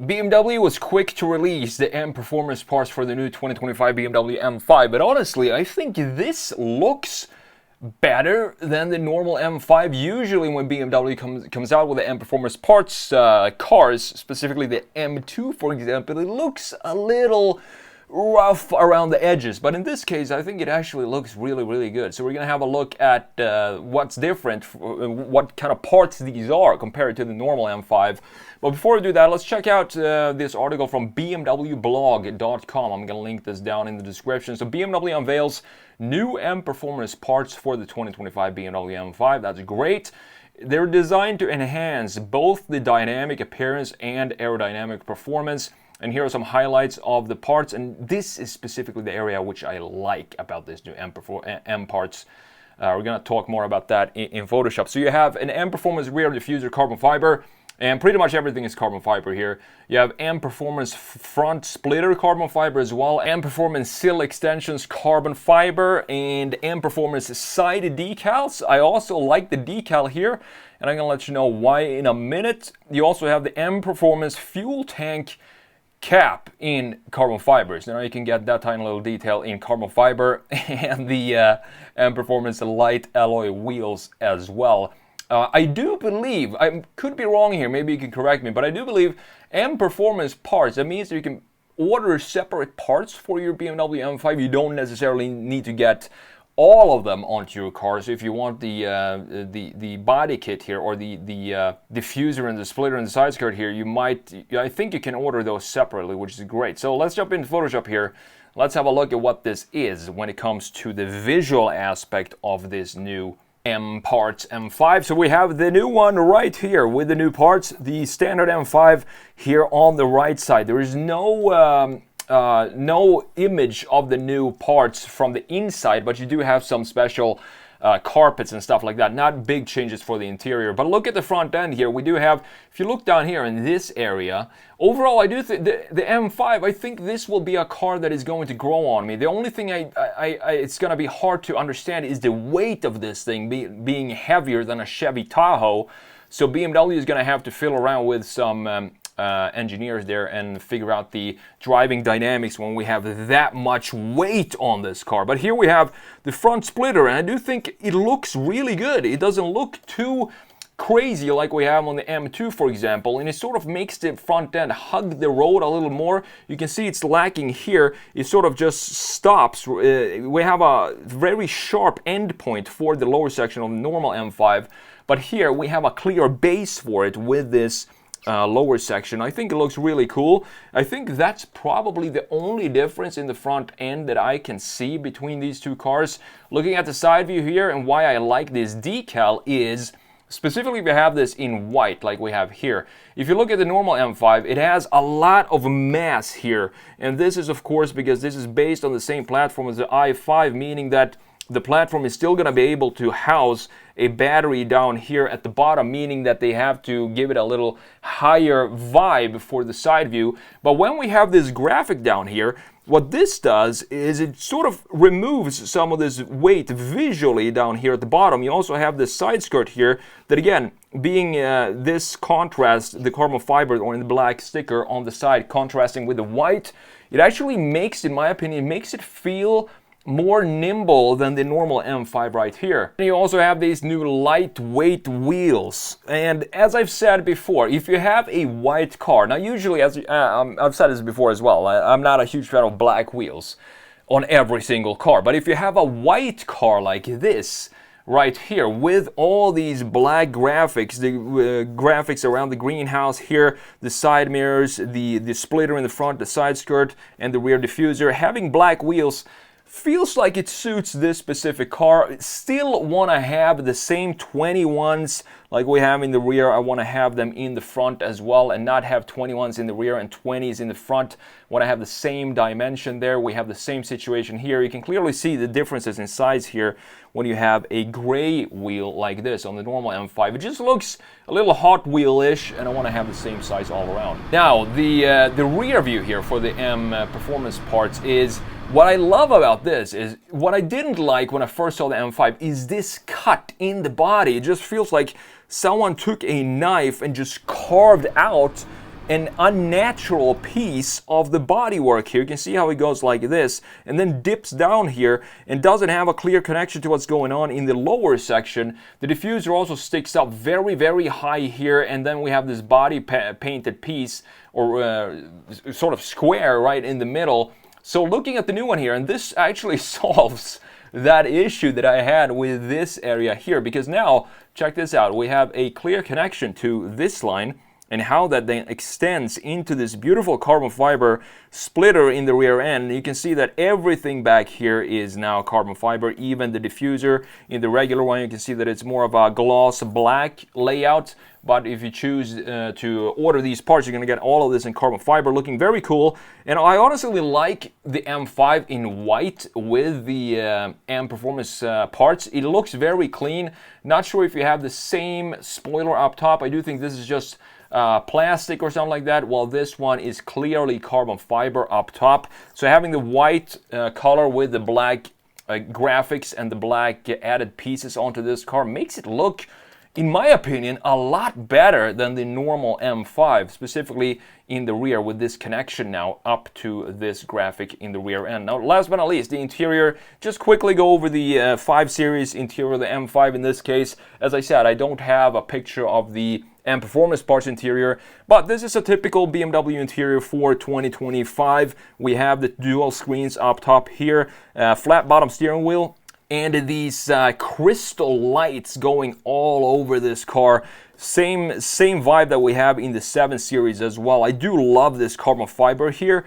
BMW was quick to release the M performance parts for the new 2025 BMW M5, but honestly, I think this looks better than the normal M5. Usually when BMW comes out with the M performance parts cars, specifically the M2 for example, it looks a little rough around the edges, but in this case I think it actually looks really good. So we're gonna have a look at what's different, what kind of parts these are compared to the normal M5. But before we do that, let's check out this article from bmwblog.com. I'm gonna link this down in the description. So BMW unveils new M performance parts for the 2025 BMW M5. That's great. They're designed to enhance both the dynamic appearance and aerodynamic performance. And here are some highlights of the parts, and this is specifically the area which I like about this new M parts. We're going to talk more about that in Photoshop. So you have an M Performance rear diffuser carbon fiber, and pretty much everything is carbon fiber here. You have M Performance front splitter carbon fiber as well, M Performance sill extensions carbon fiber, and M Performance side decals. I also like the decal here, and I'm going to let you know why in a minute. You also have the M Performance fuel tank cap in carbon fibers. Now you can get that tiny little detail in carbon fiber, and the M Performance light alloy wheels as well. I do believe, I could be wrong here, maybe you can correct me, but I do believe M Performance parts, that means that you can order separate parts for your BMW M5. You don't necessarily need to get all of them onto your car. So if you want the body kit here, or the diffuser and the splitter and the side skirt here, I think you can order those separately, which is great. So let's jump into Photoshop here. Let's have a look at what this is when it comes to the visual aspect of this new M parts M5. So we have the new one right here with the new parts, the standard M5 here on the right side. There is no image of the new parts from the inside, but you do have some special carpets and stuff like that. Not big changes for the interior, but look at the front end here. We do have, if you look down here in this area, overall I do think the M5, I think this will be a car that is going to grow on me. The only thing it's going to be hard to understand is the weight of this thing being heavier than a Chevy Tahoe. So BMW is going to have to fiddle around with some engineers there and figure out the driving dynamics when we have that much weight on this car. But here we have the front splitter, and I do think it looks really good. It doesn't look too crazy like we have on the M2 for example, and it sort of makes the front end hug the road a little more. You can see it's lacking here. It sort of just stops. We have a very sharp end point for the lower section of the normal M5, but here we have a clear base for it with this lower section. I think it looks really cool. I think that's probably the only difference in the front end that I can see between these two cars. Looking at the side view here, and why I like this decal is specifically if you have this in white like we have here. If you look at the normal M5, it has a lot of mass here, and this is of course because this is based on the same platform as the i5, meaning that the platform is still going to be able to house a battery down here at the bottom, meaning that they have to give it a little higher vibe for the side view. But when we have this graphic down here, what this does is it sort of removes some of this weight visually down here at the bottom. You also have this side skirt here that, again, being this contrast, the carbon fiber or in the black sticker on the side contrasting with the white, it actually makes, in my opinion, makes it feel more nimble than the normal M5 right here. And you also have these new lightweight wheels. And as I've said before, if you have a white car, now usually, as I've said this before as well, I'm not a huge fan of black wheels on every single car. But if you have a white car like this right here with all these black graphics, the graphics around the greenhouse here, the side mirrors, the splitter in the front, the side skirt, and the rear diffuser, having black wheels feels like it suits this specific car. Still want to have the same 21s like we have in the rear. I want to have them in the front as well, and not have 21s in the rear and 20s in the front. Want to have the same dimension there. We have the same situation here. You can clearly see the differences in size here when you have a gray wheel like this on the normal M5. It just looks a little Hot Wheel-ish, and I want to have the same size all around. Now, the rear view here for the M performance parts is, what I love about this is, what I didn't like when I first saw the M5 is this cut in the body. It just feels like someone took a knife and just carved out an unnatural piece of the bodywork here. You can see how it goes like this and then dips down here and doesn't have a clear connection to what's going on in the lower section. The diffuser also sticks up very, very high here, and then we have this body painted piece, or sort of square right in the middle. So looking at the new one here, and this actually solves that issue that I had with this area here, because now, check this out, we have a clear connection to this line, and how that then extends into this beautiful carbon fiber splitter in the rear end. You can see that everything back here is now carbon fiber, even the diffuser. In the regular one, you can see that it's more of a gloss black layout, but if you choose to order these parts, you're gonna get all of this in carbon fiber, looking very cool. And I honestly like the M5 in white with the M Performance parts. It looks very clean. Not sure if you have the same spoiler up top. I do think this is just plastic or something like that, while this one is clearly carbon fiber up top. So having the white color with the black graphics and the black added pieces onto this car makes it look, in my opinion, a lot better than the normal M5, specifically in the rear with this connection now up to this graphic in the rear end. Now, last but not least, the interior. Just quickly go over the 5 Series interior, the M5 in this case. As I said, I don't have a picture of the M Performance parts interior, but this is a typical BMW interior for 2025. We have the dual screens up top here, flat bottom steering wheel, and these crystal lights going all over this car. Same vibe that we have in the 7 Series as well. I do love this carbon fiber here,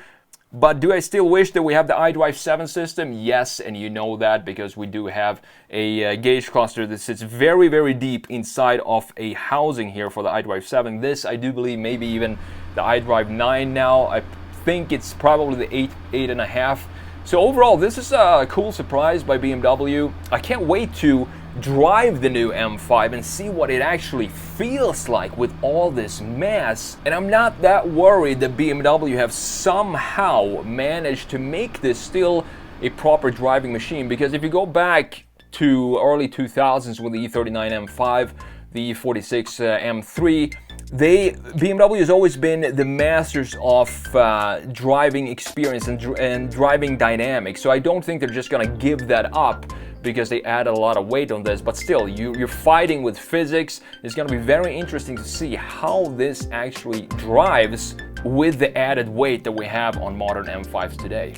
but do I still wish that we have the iDrive 7 system? Yes, and you know that because we do have a gauge cluster that sits very, very deep inside of a housing here for the iDrive 7. This, I do believe, maybe even the iDrive 9 now. I think it's probably the 8.5. So overall, this is a cool surprise by BMW. I can't wait to drive the new M5 and see what it actually feels like with all this mass. And I'm not that worried that BMW have somehow managed to make this still a proper driving machine, because if you go back to early 2000s with the E39 M5, the E46 M3, BMW has always been the masters of driving experience and driving dynamics. So I don't think they're just gonna give that up because they added a lot of weight on this, but still, you're fighting with physics. It's gonna be very interesting to see how this actually drives with the added weight that we have on modern M5s today.